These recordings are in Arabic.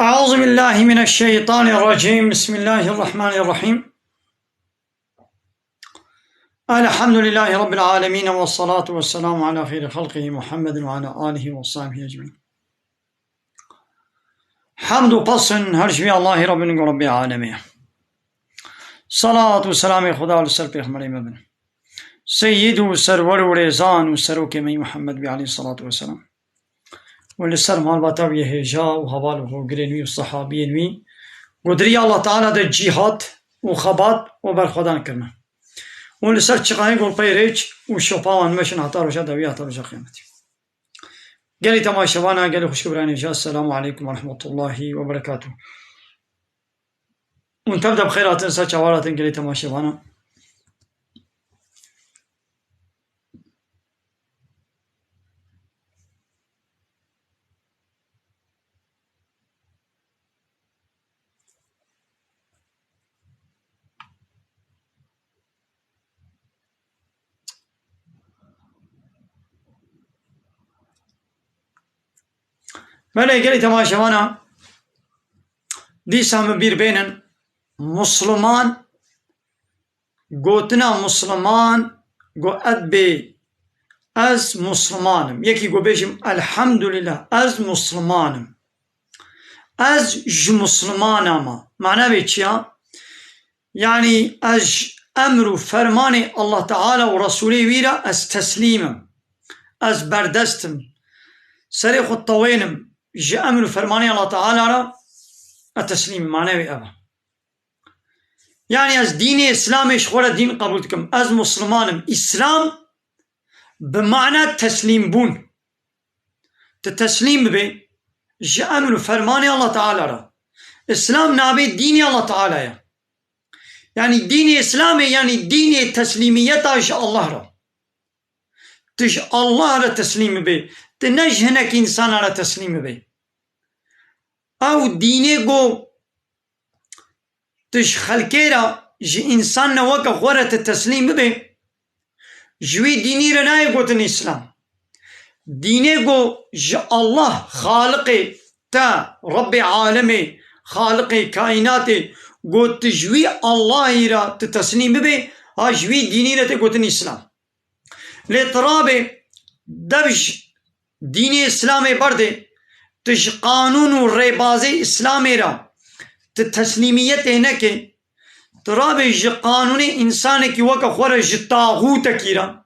أعوذ بالله من الشيطان الرجيم. بسم الله الرحمن الرحيم. الحمد لله رب العالمين، والصلاة والسلام على خير خلقه محمد وعلى آله وصحبه أجمعين. حمد وقصن هرشبي الله رب العالمين. صلاة والسلام خدا لسر پیغمبر مبن سيد و سرور و ريزان و سروك مي محمد عليه الصلاة والسلام ولسر مال باتاوية هجا و حوال و گرنوی و صحابينوي قدري الله تعالى ده جهاد و خبات و برخودان کرنا ولسر چقاهي گل پیريج و شوپاوان مشن حتى روشا دوية حتى روشا قيامتي. قالي تماشوانا قالي خوش كبراني جا. السلام عليكم ورحمة الله وبركاته. ونتبدأ بخيرات انسا چوارات قالي تماشوانا. بله قالي تماشوانا ديسا مبير بينن مسلمان گوتنا مسلمان گو ادبي از مسلمانم يكي گو بيجم الحمد لله از مسلمانم از ج مسلمانما معناه بيتشيا يعني از امر فرمان الله تعالى ورسوله ويرا از تسليمم از بردستم سري خود طوينم ج امر فرمان الله تعالى را التسليم معناه أبا يعني از دين إسلام إشخورة دين قبولتكم از مسلمانم إسلام بمعنى تسليم بون تتسليم بي جأمل فرمان الله تعالى را إسلام نابي دين الله تعالى يعني دين إسلام يعني دين تسليمية تاج الله را تج الله را تسليم بي تنجهنك إنسان را تسليم بي او دين گو تش خلقيرا جي انسان نوكا غورة التسليم بي جوي ديني رناي قوتن اسلام ديني قو جي الله خالقي تا رب عالمي خالقي كائناتي قوت جوي الله را تتسليم بي ها جوي ديني را تقوتن اسلام لطرابي دبج ديني اسلامي برده تش قانون و ريبازي اسلامي را تسليميت هناك ترابي ج قانون انسان کی وقت خور ج طاغوت كيرا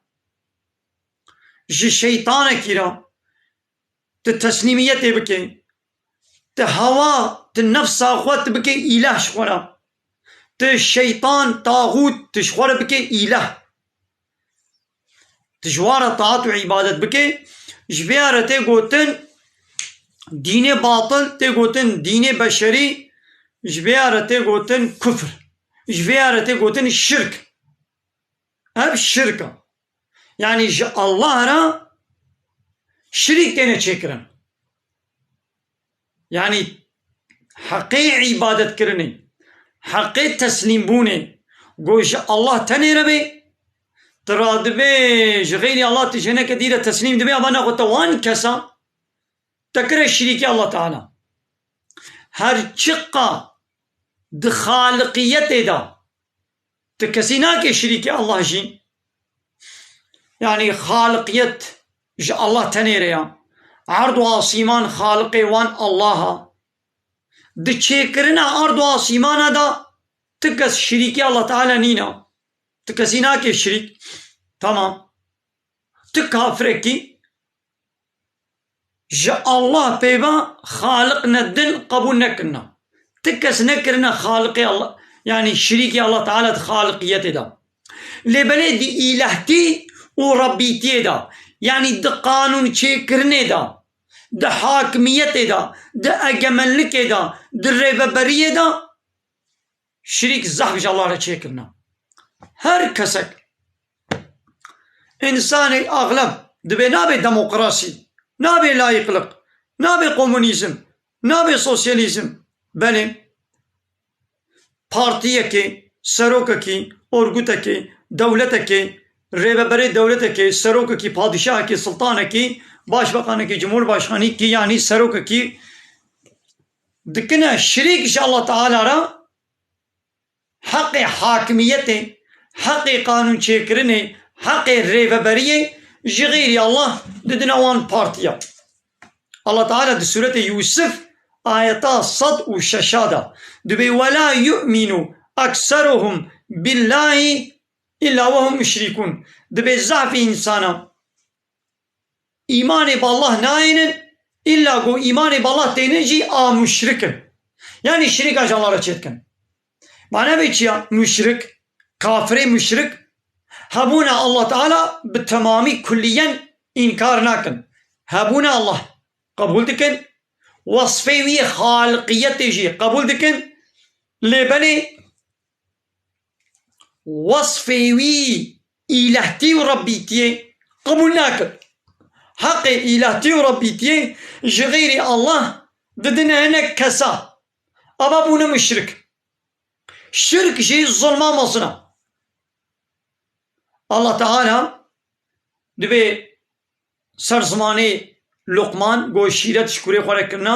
ج شيطان كيرا تسليميت بكي تهوا تنفس اخوت بكي اله شخورا تشيطان طاغوت تشخور بكي اله تجوار طاعت و عبادت بكي جبيارته قوتن دين باطل تقوتن دين بشري جبيارة تقوتن كفر جبيارة تقوتن الشرك هب الشركة يعني الله را شريك تينا چكرن يعني حقي عبادت كرني حقي تسليم بوني قوش الله تاني ربي تراد بي غير الله تجهنا كديرة تسليم دبي أبانا غطوان كسا تكره شريك الله تعالى هر چقا دخالقيت دا تكسينا كي شريك الله جي يعني خالقيت جي الله تنيريا عرض واسيمان خالقي وان الله دي چكرنا عرض واسيمان دا تكس شريك الله تعالى نينا تكسينا كي شريك تمام تكافركي جا الله بيبا خالق ندن قبول نكرنا تكس نكرنا خالقي الله يعني شريكي الله تعالى خالقيته دا لبلي دي إلهتي وربيتي دا يعني دي قانون چكرنه دا دي حاكميته دا دي أجملك دا دي ريببريه دا شريك زحف الله را چكرنا هر كسك إنساني أغلب دي بنابي ديمقراطي نابي لايقلق نابي كومونيزم نابي سوسياليزم بله partiye ki seroka ki orguta ki devlete ki rehberi devlete ki seroka ki padişah ki sultanı ki başbakanı ki cumhurbaşkanı ki yani seroka ki دكنا شريك إن شاء الله تعالى را حق حاكميته حق قانون شكرني حق الريفبرية جغيري الله ددنا وان بارتيا الله تعالى دي سورة يوسف آياتا صد وششادة دبي ولا يؤمن أكثرهم بالله إلا وهم مشركون دبي زعف إنسانا إيمان بالله ناين إلا قو إيمان بالله تينجي مشركن يعني شريك أجالله رچتكن معنى بيتشيا مشرك كافر مشرك هبونا الله تعالى بالتمامي كليا إنكار ناكن هبونا الله قبول دكن وصفي خالقية جي قبول دكن لبني وصفي إلهتي وربيتي قبول ناكن حق إلهتي وربيتي جغيري الله ددنا هناك كسا أبابونا مشرك شرك جي الظلمة مصنع الله تعالى دبي سر زماني لقمان گو شیرت شکری خوره کرنا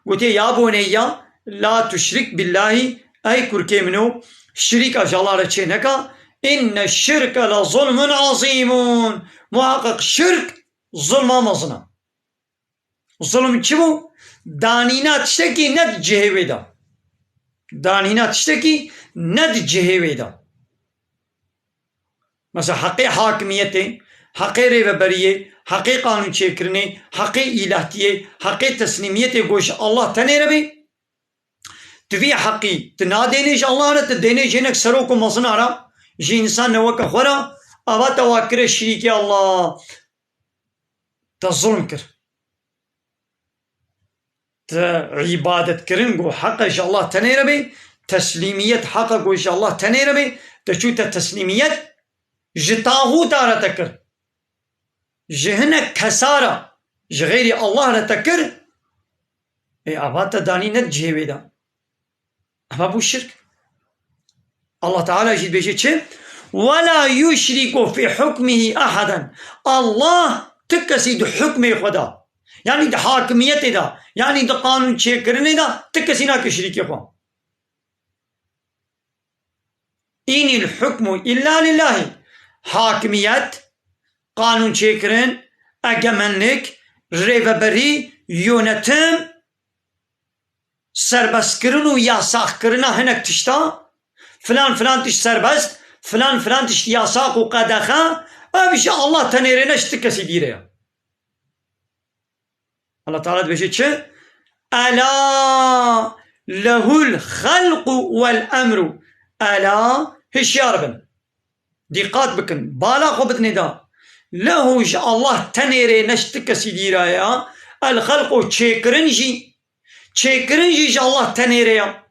گوته یا بونیا لا تشرك بالله اي كركي منو شريك اجالار چه نکا ان الشرك لظلم عظيم محقق شرك ظلم مزنا ظلم چه بو دانینا تشتکی ند جهوی دا دانینا تشتکی ند جهوی دا مثلا حق حاکمیت حق ریوبریه حق قانون چیکرنی حق الهتیه حق تسلیمیت گوش الله تنه ربی تفي حقي تنادينيش الله رت ديني جينك سروكم مصنعرا جي انسان نوك خورا ابا تواكر شريك الله تظلم كر عبادة كرن قو حق إن شاء الله تنيربي تسليمية حق قو إن شاء الله تنيربي تشوت تسليمية جتاهو تارا تكر جهنك كسارة جغيري الله رتكر اي ابا تداني نتجهوي دا أما بو الشرك الله تعالى يجد بيجي چه ولا يشرك في حكمه أحدا الله تكسي دو حكمه خدا يعني دو حاكميته دا يعني دو قانون چه کرنے دا تكسي نا كشريك خوا إن الحكم إلا لله حاكميت قانون چه کرن اگمنlik ريفبري يونتم سربست کرن و یاساق کرن هنک تشتا فلان فلان تش سربست فلان فلان تش یاساق و قدخا ابش الله تنيرنش تكسي ديره الله تعالى بيجي چه الا له الخلق والامر الا هشيار بن دقات بكن بالا خبت ندا له الله تنيرنش تكسي ديره الخلق چيكرنجي چیکرنجی الله تنیریا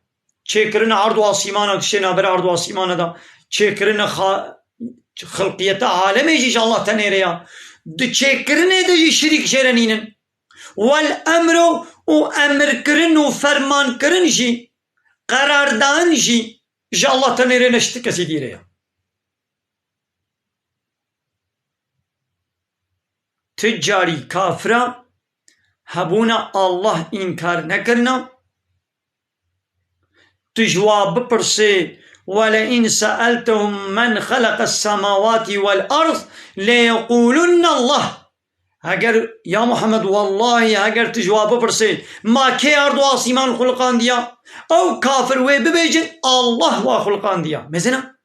چیکرن عرض و آسیمانه کشینا بر عرض و آسیمانه دا چیکرن خلقیت عالمی جی الله تنیریا د چیکرنه دجی شریک شرنینن والامر و امر کرن و فرمان کرن جی قراردان جی الله تنیرنه شت کسی دیریا تجاری کافرا هبونا الله إنكار نكرنا تجواب برسي ولئن سألتهم من خلق السماوات والأرض ليقولن الله اگر يا محمد والله اگر تجواب برسي ما كي أرض واسمان خلقان ديا أو كافر ويببيجن الله وخلقان ديا مزنا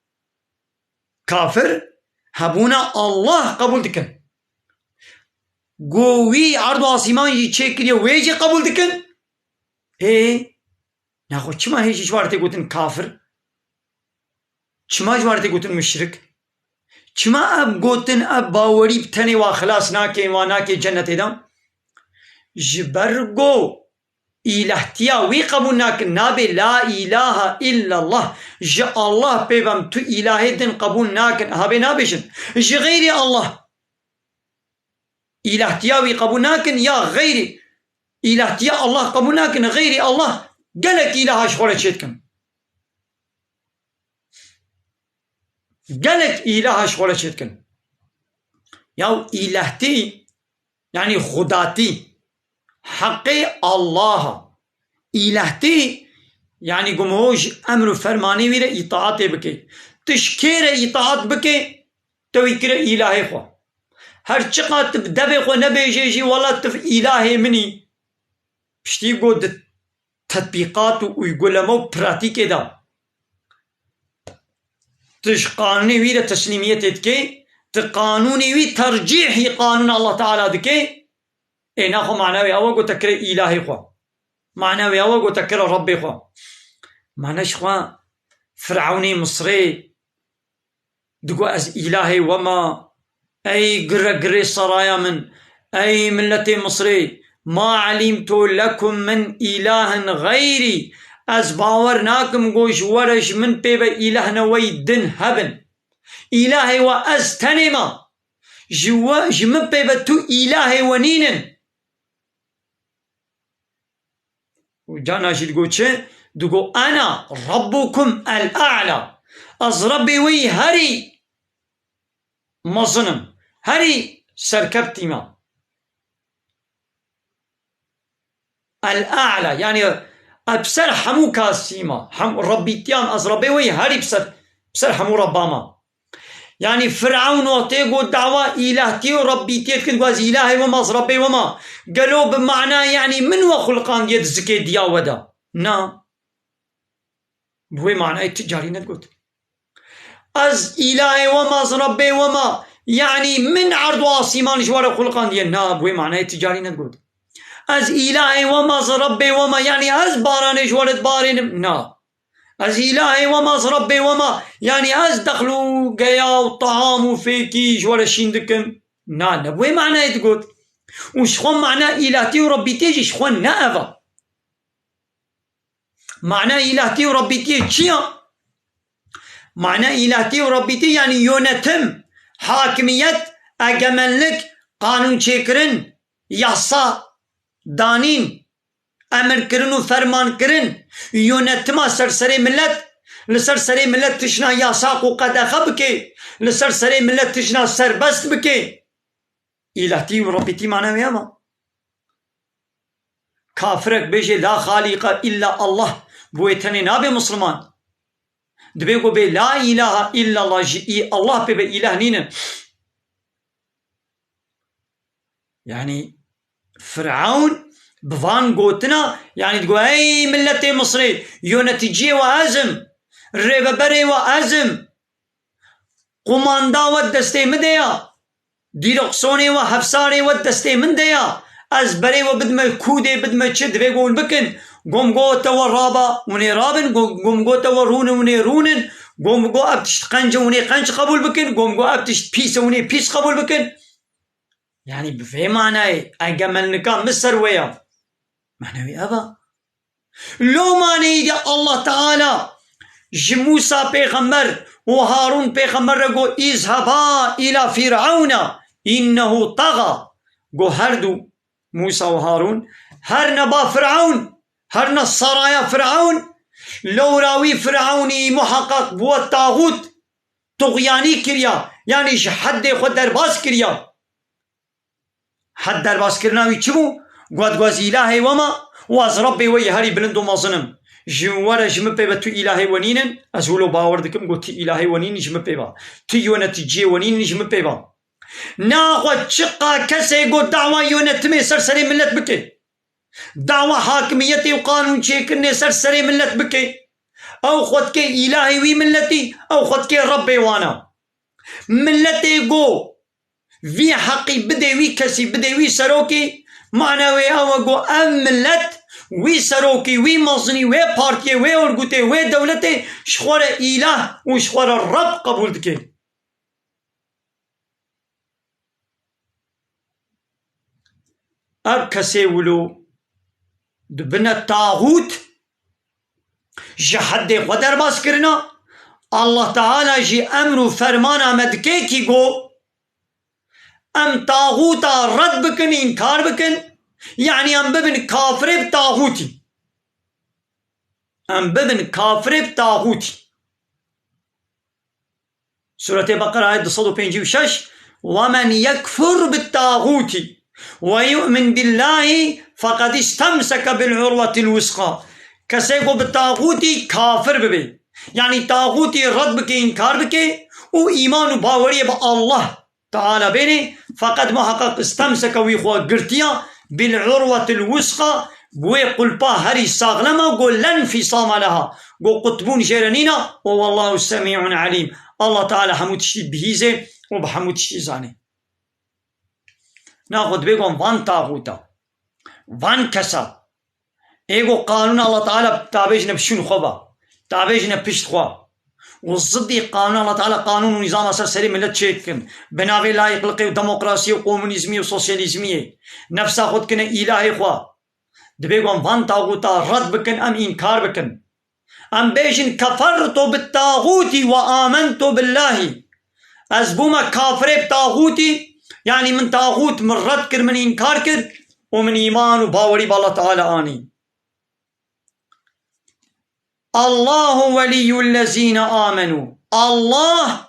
كافر هبونا الله قبول دكن گووی عرض و آسیمان یی چک کریه ویجی قبول دکن نخو چما هیچ جوارته گوتن کافر چما جوارته گوتن مشرک چما اب گوتن اب باوری بتنی و خلاص ناکه و ناکه جنت دم جبرگو الهتیا وی قبول ناکن نابه لا اله الا الله جا الله پیبم تو اله دن قبول ناکن هبه نابشن جا غیر الله إلهتياوي قبولناكن يا غيري إلهتيا الله قبولناكن غيري الله قالك إله شخورة شيتكن قالك إله شخورة شيتكن يا إلهتي يعني خداتي حقي الله إلهتي يعني قمهوش أمر فرماني ويرا إطاعتي بكي تشكير إطاعت بكي تويكر إلهي خوا هر چقا تبدبي خوا نبيجيجي والله تف إلهي مني بشتي قد تطبيقات ويقول مو براتيكي دا تش قانوني ويرا تسليميتي دكي تقانوني وي ترجيحي قانون الله تعالى دكي اينا خو معناوي اوغو تكر إلهي خوا معناوي اوغو تكر ربي خوا معناش خوا فرعوني مصري دقو از إلهي وما أي قرى سرايا من أي ملتي مصري ما علمت لكم من إله غيري از باورناكم قوش ورش من بيبا إلهنا ويدن هبن إلهي وأز تنما جوا جمن بيبا تو إلهي ونينن وجانا شي تقول شي دقو أنا ربكم الأعلى از ربي وي هري مظنم هري سركبتي ما الأعلى يعني أبصر حمو كاسيما ربي تيان از ربي وي هري بصر حمو رباما يعني فرعون وطيقو الدعوة إلهتي وربي تيت كنت إلهي وما از ربي وما قالوا بمعنى يعني من وخلقان يد زكي ديا ودا نا بوي معنى التجاري نتقول از إلهي وما از ربي وما يعني من عرض واسيمان جوار خلقان ديال نا بوي معنى التجاري نتقول از إلهي وما از ربي وما يعني از باران جوار بارين نا از إلهي وما از ربي وما يعني از دخلوا قيا وطعام وفيكي جوار شيندكم نا بوي معنى يتقول وشخون معنى إلهتي وربي تيجي شخون نأفا معنى إلهتي وربي تيجي شيا معنى إلهتي وربيتي يعني يونتم حاكمية أجملك قانون شكرن ياسا دانين أمر كرن وفرمان كرن يونتما سرسري ملت لسرسري ملت تشنا ياساق وقد أخبكي لسرسري ملت تشنا سربست بكي إلهتي وربيتي معنى وياما كافرك بيجي لا خالق إلا الله بويتني نابي مسلمان دبيقو بي لا إله إلا الله جئي الله بي إله نين يعني فرعون بفان قوتنا يعني تقول أي ملتي مصري يونتجي وأزم ريببري وأزم قماندا ودستي مديا ديرقصوني وحفصاري ودستي من ديا أزبري وبدما كودي بدما تشد بيقول بكن قوم قو توا رابا وني رابن قوم قو توا رون وني رونن قوم قو أبتشت قنج وني قنج قبول بكن قوم قو أبتشت بيس وني بيس قبول بكن يعني بفهم معنى أجمل نكام مصر ويا معنوي أبا لو معنى الله تعالى جموسى بيغمر وهارون بيغمر قو اذهبا إلى فرعون إنه طغى قو هردو موسى وهارون هر نبا فرعون هر نصرايا فرعون لو راوي فرعوني محقق بو الطاغوت طغياني كريا يعني حد خود درباس كريا حد درباس كرناوي چمو قد قواز إلهي وما واز ربي وي هاري بلندو مظنم جوارا جمبه بتو إلهي ونينن أزولو باوردكم قو تي إلهي ونين جمبه با تي يونتي جي ونين جمبه با ناخد شقا كسي قو دعوة يونتمي سرسري ملت بكي دعوة حاكميتي وقانون شيكرني سرسري ملت بكي أو خد كي إلهي وي ملتي أو خد كي ربي وانا ملتي قو في حقي بدي وي كسي بدي وي سروكي معنوي أو قو أم ملت وي سروكي وي مصني وي بارتي وي أرغوتي وي دولتي شخور إله وشخور الرب قبول دكي أب كسي ولو دبنا الطاغوت جحد قدر باس كرنا الله تعالى جي أمر فرمانا مدكيكي قو أم طاغوتا رد بكن إنكار بكن يعني أم ببن كافر بطاغوتي أم ببن كافر بطاغوتي سورة بقرة آية 256 ومن يكفر بالطاغوت ويؤمن بالله فقد استمسك بالعروة الوثقى. کسی کو بتاغوتی کافر ببی، یعنی تاغوتی رد بکے، انکار بکے، او ایمان و باوری با اللہ تعالی بینه، فقد محقق استمسك ويخوا قرتيا بالعروة الوثقى، بوي قلبا هري ساغلما قول لن انفصام لها، قول قطبون جيرانينا، والله سميع عليم. الله تعالى حمود شتي بهيزه وبحمود شتي زاني. ناخد بيقوم وان تاغوتا وان كسا ايقو قانون الله تعالى تابيجنا بشون خوبا، تابيجنا بشت خوا، والضدي قانون الله تعالى قانون ونظام أسر سري ملت شيكن بناغي لايق لقي وديمقراطية وكومونيزمية وسوسياليزمية نفسها خود كنا إلهي خوا. دبيقوم وان تاغوتا رد بكن أم إنكار بكن، أم بيجن كفرت بالطاغوت وآمنت بالله، أزبوما كافر بطاغوتي، يعني من طاغوت من رد كر من إنكار كر ومن إيمان وباوري بالله تعالى آني. الله ولي الذين آمنوا، الله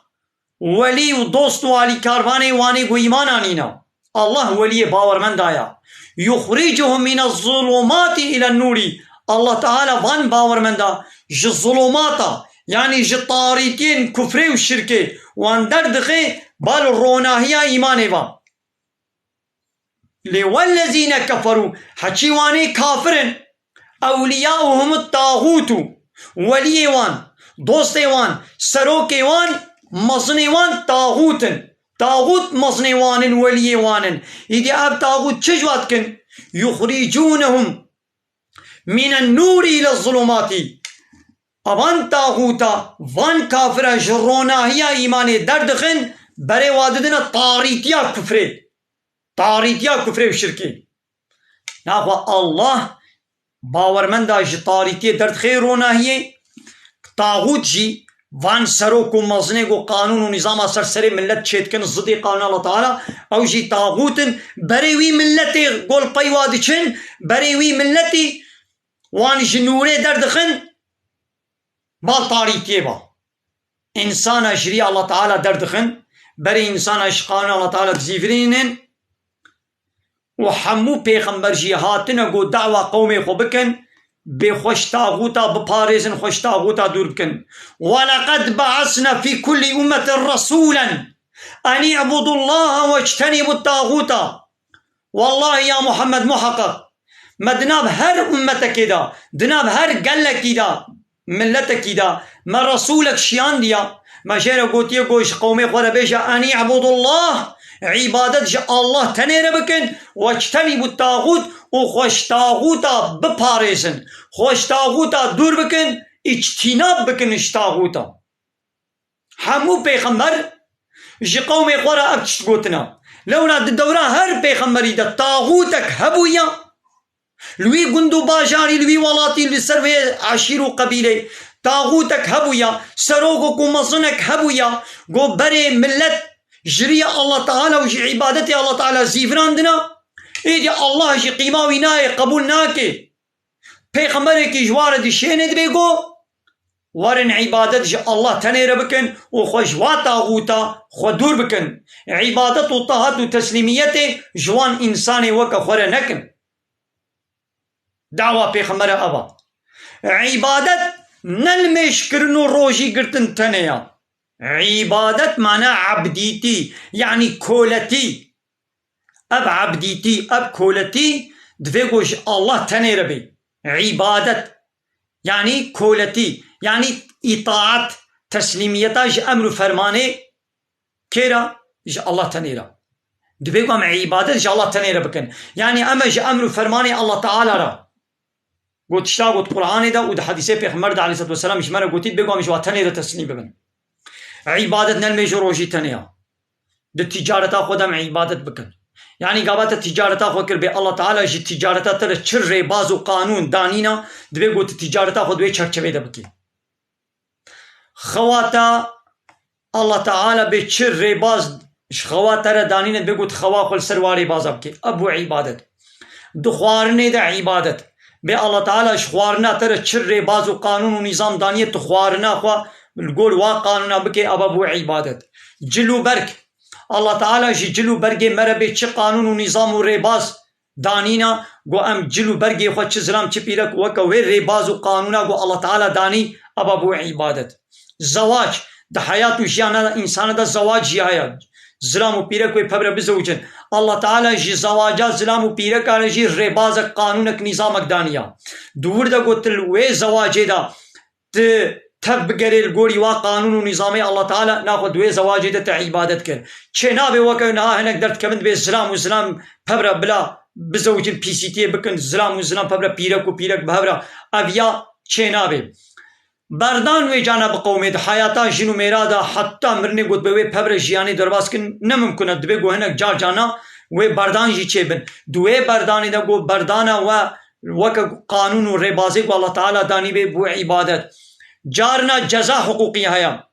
ولي ودوست والي كارباني واني قو إيمان آنينا. الله ولي باور من دايا يخرجهم من الظلمات إلى النور. الله تعالى وان باور من دا ج ظلماتا، يعني ج طاريتين كفري والشركة وان دردخي بالروناهية إيماني با. والذين كفروا حكي واني كافرين أولياؤهم الطاغوت، ولي وان دوست وان سروك وان مصني وان طاغوتن، طاغوت مصني وان ولي وان. إذا أب طاغوت شجوات كن يخرجونهم من النور إلى الظلمات. أبان طاغوتا وان كافر جرونا هي إيمان دردخن بري واددنا طاريتيا كفري، طاريتيا كفري وشركي. ناخوا الله باورمند اج طاريتي درد خيرونا هي طاغوت جي وان سروك ومزنق وقانون ونظام اثر سري ملت شيتكن الزدي قانون الله تعالى او جي طاغوت بريوي ملتي قول قيوادشن بريوي ملتي وان جنوري درد خن بال طاريتي با انسان اجري الله تعالى درد خن بري انسان اشقان الله تعالى بزيفرينن وحمو پیغمبر جی هاتنه گو دعوة قومي خو بکن بخوش طاغوتا بپارزن خوش طاغوتا دور بکن. ولقد بعثنا في كل أمة رسولا أن اعبدوا الله واجتنبوا الطاغوتا. والله يا محمد محقق مدناب هر أمتك دا دناب هر قلك دا ملتك دا ما رسولك شيان ديا ما جيرا قوتي قوش قومي خورا بيجا أن اعبدوا الله عبادت جا الله تنير بكن واجتنبوا الطاغوت وخوش طاغوتا بپارزن خوش طاغوتا دور بكن اجتناب بكن اش طاغوتا. حمو پیغمبر جي قومي قورا ابتش قوتنا لولا الدورة هر پیغمبري دا طاغوتك هبويا لوي قندو باجاري لوي ولاتي لوي سروي عشير قبيلة طاغوتك هبويا سروقك ومصنك هبويا قو بري ملت جريا الله تعالى وجي عبادتي الله تعالى زيفران دنا إيدي الله جي قيماوي ناي قبول ناكي پیغمبرك جوار دي شيند بيقو ورن عبادت جي الله تنير بكن وخو جوا طاغوتا خو دور بكن عبادت وطاعت وتسليميته جوان إنساني وكا خور نكن دعوة پیغمبر أبا عبادت نلمش كرنو روجي قرتن تنيا. عبادت معنى عبديتي يعني كولتي أب عبديتي أب كولتي دفقوش الله تنيربي. عبادت يعني كولتي يعني إطاعت تسليميتاج أمر فرماني كيرا جا الله تنيرا دفقوم عبادت جا الله تنيربكن يعني أما جا أمر فرماني الله تعالى را قلت اشتا قلت قرآن دا ود حديثي پیغمبر عليه الصلاة والسلام مش مرة قلت بقوم جوا تنيرا تسليم بكن. عبادت نلميجو روجي تنيا دي تجارتا خودم عبادت بكن يعني قابات تجارتا خو كر بي الله تعالى جي تجارتا تر چر باز و قانون دانينا دبي قلت تجارتا خود بي چرچوي ده بكي خواتا الله تعالى بي چر باز خواتا دانينا دبي قلت خوا خل سرواري باز بكي ابو عبادت دخوارنه ده عبادت بي الله تعالى شخوارنا تر چر باز و قانون و نظام دانيه تخوارنا خوا القول واقانونا بكي أبابو عبادت جلو برك الله تعالى جي جلو برقي مربي چه قانون و نظام و ريباز دانينا گو ام جلو برقي خو چه زلام چه پیرک وکا وی ريباز و قانونا گو الله تعالى داني ابا بو عبادت زواج ده حياة و جيانا انسان ده زواج جيايا زلام و پیرک وی پبر بزوجن الله تعالى جي زواجات زلام و پیرک على جي ريباز قانونك نظامك دانيا دور ده گو تل وی زواج ده تب بقري القوري وقانون ونظامي الله تعالى ناخذ وي زواجي ده عبادت كر چنابي وكنا هناك درت كمند بالزلام وزلام ببرا بلا بزوج البي سي تي بكن زلام وزلام ببرا بيرك وبيرك بهبرا ابيا چنابي بردان وي جانا بقومي حياتا جنو ميرادا حتى مرني قد بوي ببرا جياني درباس كن نممكن دبي گو هناك جانا وي بردان جي چيبن دوي برداني ده گو بردانا و وك قانون وربازي الله تعالى داني بي بو عبادت جارنا جزا حقوقی هيا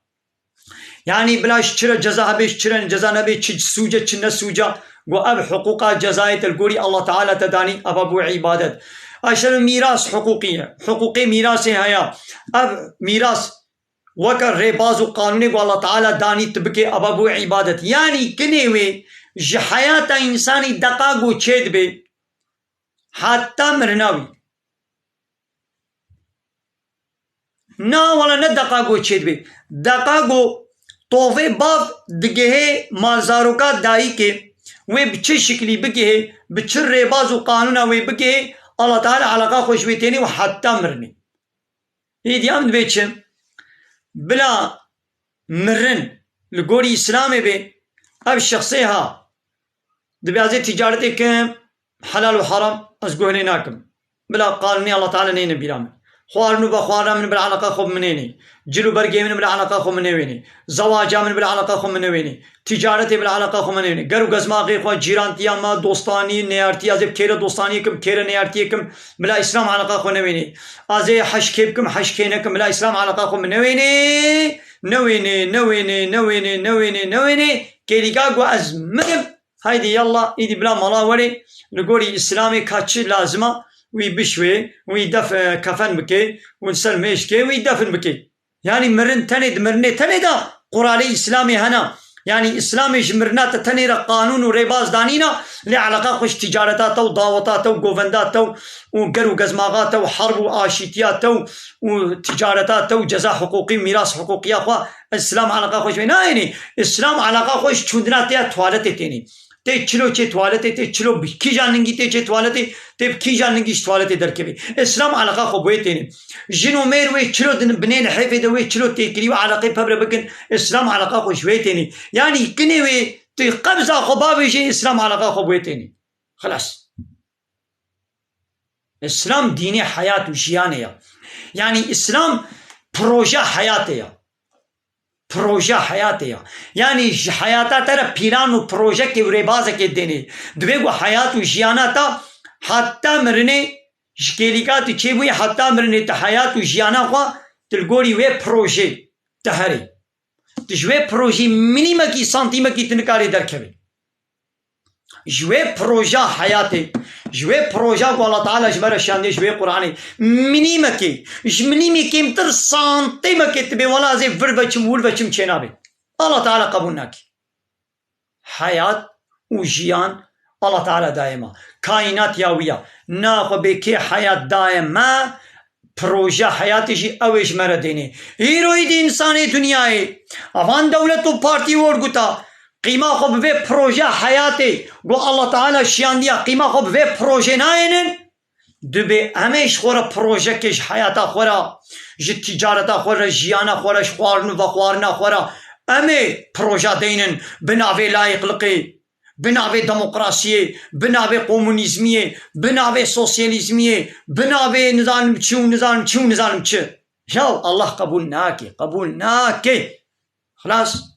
يعني بلاش چرا جزا هبش چرا جزا نبي چ سوجة چ نسوجة و اب حقوق جزايت القوري الله تعالى تداني اب ابو عبادت اشر ميراث حقوقية حقوقي ميراث هيا اب ميراث وكر ريباز وقانوني الله تعالى داني تبكي اب ابو عبادت يعني كنيوي ج حياة انساني دقاقو چيد بي حتى مرناوي نا ولا نه دقاقو چید بی دقاقو طوفه باف دگه مالزارو کا دائی کے وی بچه شکلی بگه بچه ریباز و قانونا وی بگه الله تعالی علاقه خوشویتینی و حتی مرنی ایدیام دویچه بلا مرن لگوری اسلامی بی اب شخصی ها دبیازی تجارتی که حلال و حرام از گوهلی ناکم بلا قانونی الله تعالی نین بیرامن خوارنو بخوارنا من بالعلاقة خب منيني جلو برقي من بالعلاقة خب منويني زواجا من بالعلاقة خب منويني تجارتي بالعلاقة خب منويني گرو گزماقي خو جيرانتيا ما دوستاني نيارتي ازي كيرا دوستاني كم كيرا نيارتي كم بلا اسلام علاقة خب منويني ازي حشكيبكم حشكينكم بلا اسلام علاقة خب منويني نويني نويني نويني نويني نويني كيليكاغو از مدم هايدي يلا ايدي بلا ملاوري نقولي اسلامي كاتش لازمه وي بشوي وي دف كفن بكي ونسلميش كي وي دفن بكي يعني مرن تند مرني تندا قرالي اسلامي هنا يعني اسلامي جمرنات تنير قانون وريباز دانينا لعلاقه خوش تجارتات ودعوتات وغوفندات وقرو قزماغات وحرب واشيتيات وتجارتات وجزاء حقوقي ميراث حقوقي اخوا الاسلام علاقه خوش يعني الاسلام علاقه خوش چوندناتيا توالتيني ته چلو چه توالته ته چلو کی جاننگی ته چه توالته ته کی جاننگی توالته درکبی اسلام علاقه خو بويتين جنو مير وي چلو بنين حفيده وي چلو تكري علاقه ببر بكن اسلام علاقه خو شويتين يعني كني وي ته قبضه خو بابي شي اسلام علاقه خو بويتين خلاص اسلام ديني حياه وجيانيه يعني اسلام بروجه حياتيه پروژه حیاتیا یعنی حیاتا تر پیران و پروژه که ریبازه که دینی دویگو حیات و جیانا تا حتی مرنه شکلیکات چه بوی حتی مرنه تا حیات و جیانا خوا تلگوری وی پروژه تهری تجوی پروژه منیمه کی سانتیمه کی تنکاری درکبی جوی پروژه حیاتی جوی پروژه کو الله تعالی جبر شان جوی قرآنی منیمه کی منیمه کی متر سانتیمه کی تبی ولا زي ور بچم ول بچم چنابی الله تعالی قبول نکی حیات و جیان الله تعالی دائما کائنات یاویه ناخو بکی حیات دائما پروژه حیاتشی اوش مردینی هیروی دی انسانی دنیای اوان دولت و پارتی ورگوتا قیمه خوب به پروژه حیاتی گو الله تعالی شیاندیا قیمه خوب به پروژه ناینن دبی همیش خورا پروژه کش حیاتا خورا ج تجارتا خورا جیانا خورا خوارن و خوارنا خورا امی پروژه دینن بناوی لایق لقی بناوی دموکراسی بناوی کمونیسمی بناوی سوسیالیسمی بناوی نظام چو یا الله قبول ناکی خلاص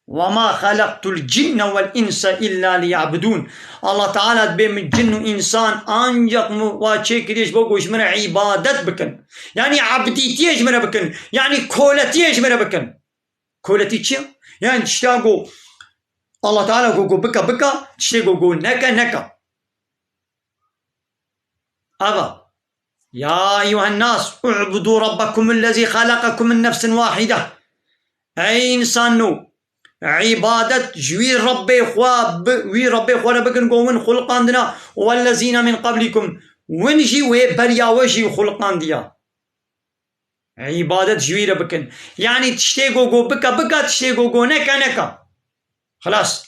وما خلقت الجن والإنس إلا ليعبدون الله تعالى بين الجن وإنسان أنجق واشي كديش بقوش من عبادت بكن يعني عبديتيش من بكن يعني كولتيش من بكن كولتي چيا يعني تشتاقو الله تعالى قو بكا تشتاقو نكا أبا يا أيها الناس اعبدوا ربكم الذي خلقكم من نفس واحدة أي إنسان نو عبادة جوي ربي خواب وي ربي خواب بكن قومن خلقان دنا والذين من قبلكم ونجي وبريا وجي خلقان ديا عبادة جوي ربكن يعني تشتيقو قو بكا تشتيقو قو نكا خلاص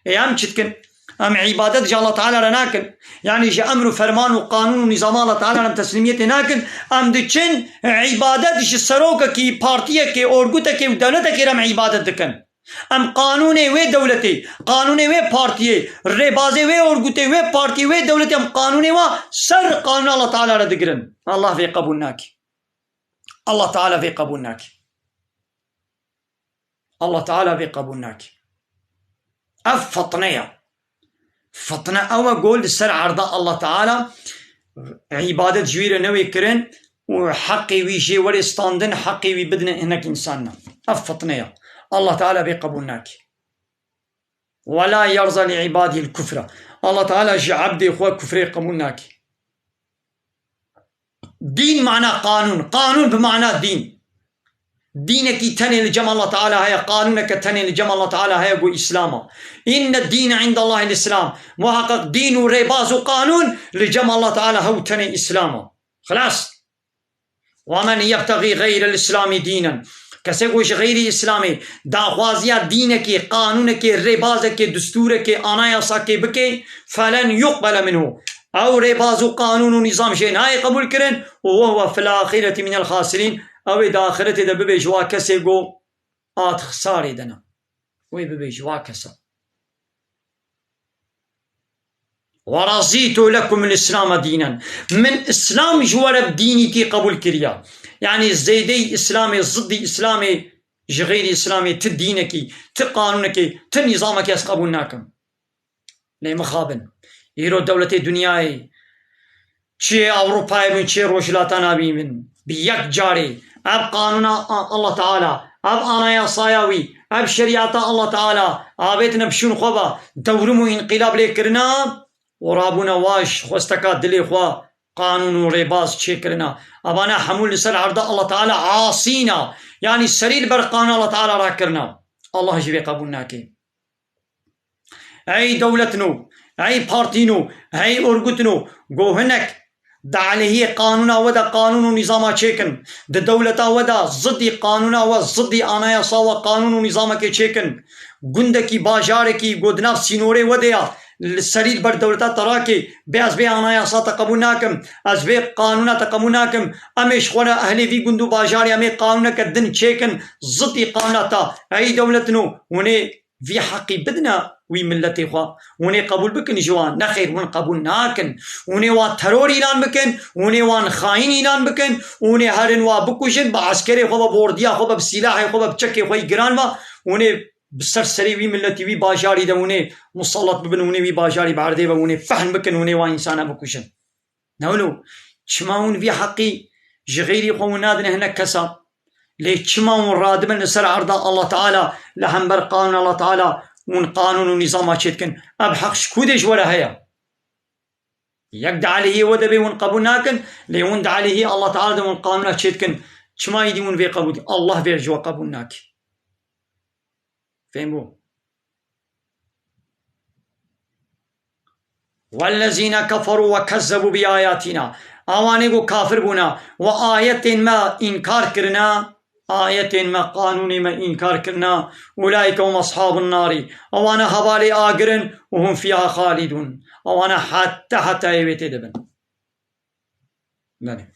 ايام تشتكن ام عبادت جا الله تعالى رناكن يعني جا امر وفرمان وقانون ونظام الله تعالى رم تسليميت ناكن ام دچن عبادت جا سروكا كي بارتيا كي اورغوتا كي دولتا كي رم عبادت دكن ام قانوني وي دولتي قانوني وي بارتيا ربازي وي اورغوتي وي بارتي وي دولتي ام قانوني وا سر قانون الله تعالى ردقرن الله في قبولناك الله تعالى في قبولناك الله تعالى في قبولناك فطنة أو قول سر عرضاء الله تعالى عبادة جويرة نوي كرن وحقي ويجي ولستاندن حقي ويبدن هناك إنساننا فطنة الله تعالى بقبولناك ولا يرضى لعباده الكفر الله تعالى جي عبدي إخوة كفر قبولناك دين معنى قانون بمعنى دين دينك تني لجمع الله تعالى هي قانونك تني لجمع الله تعالى هي قو إسلاما إن الدين عند الله الإسلام محقق دين ورباز وقانون لجمع الله تعالى هو تني إسلاما خلاص ومن يبتغي غير الإسلام دينا كسيقوش غير إسلامي داخوازيا دينك قانونك ربازك دستورك أناياسك بكي فلن يقبل منه أو رباز وقانون ونظام شيء هاي قبول كرن وهو في الآخرة من الخاسرين أو داخلتي دا ببيج واكسي قو خساري دنا وي ببيج واكسا ورضيت لكم الإسلام دينا من إسلام جوار بديني كي قبول كريا يعني زيدي إسلامي ضدي إسلامي غير إسلامي تدينكي تقانونكي تنظامك يسقبوناكم لي مخابن يرو دولة دنياي چه أوروباي من چه روشلاتانا بيمن بيك جاري اب قانون الله تعالى اب آنايا صاياوي اب شريعة الله تعالى ابيتنا بشون خوبا دورمو انقلاب ليكرنا ورابونا واش خوستكا دلي خوا قانون ورباز چيكرنا ابانا حمول لسر عرض الله تعالى عاصينا يعني سرير بر قانون الله تعالى راكرنا الله يجبي قبولناكي اي دولتنو اي بارتينو اي ارغوتنو قو هنك دا عليه قانونا ودا قانون ونظاما چيكن دا دولتا ودا ضدي قانونا و ضدي آنايا صاوا قانون ونظاما كي چيكن گندكي باجاركي گودناف سينوري وديا السرير بر دولتا تراكي بياز بي آنايا صا تقبوناكم از بي قانونا تقبوناكم امش خونا اهلي في گندو باجاري امي قانونا كدن چيكن ضدي قانونا اي دولتنو وني في حقي بدنا وي ملتي خوا وني قبول بكن جوان نخير ون قبول ناكن وني وان ترور اعلان بكن وني وان خاين اعلان بكن وني هرن وا بكوشن بعسكري خو بورديا خو بسلاح خو بچكي خو جران ما وني بسرسري وي ملتي وي باجاري ده وني مسلط ببن وني وي باجاري بعردي وني فهم بكن وني وان انسان بكوشن نولو شماون في حقي جغيري خو نادنا هنا كسا ليش شماون رادمن سر عرض الله تعالى لهم بر قانون الله تعالى ون قانون ونظام چتكن اب حق شكودش ولا هيا يقدع عليه ودبي ون قبولناكن ليون عليه الله تعالى ون قانون چتكن چما يدي ون في قبول الله بيرجو قبولناك فهموا والذين كفروا وكذبوا بآياتنا اوانيگو كافر بونا وآيات ما انكار كرنا آية ما قانون ما إنكار كرنا أولئك هم أصحاب النار أوانا هبالي آقرن وهم فيها خالدون أوانا حتى يبيت دبن نعم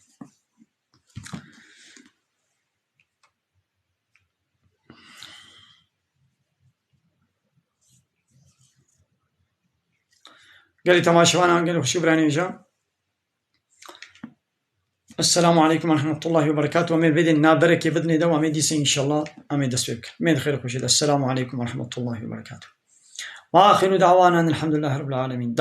قال لي تماشوانا قال لي شكرا جا السلام عليكم ورحمة الله وبركاته ومن بدن نابرك بدني دوا ميديسين إن شاء الله أمي دسبك من خير خوشي السلام عليكم ورحمة الله وبركاته وآخر دعوانا الحمد لله رب العالمين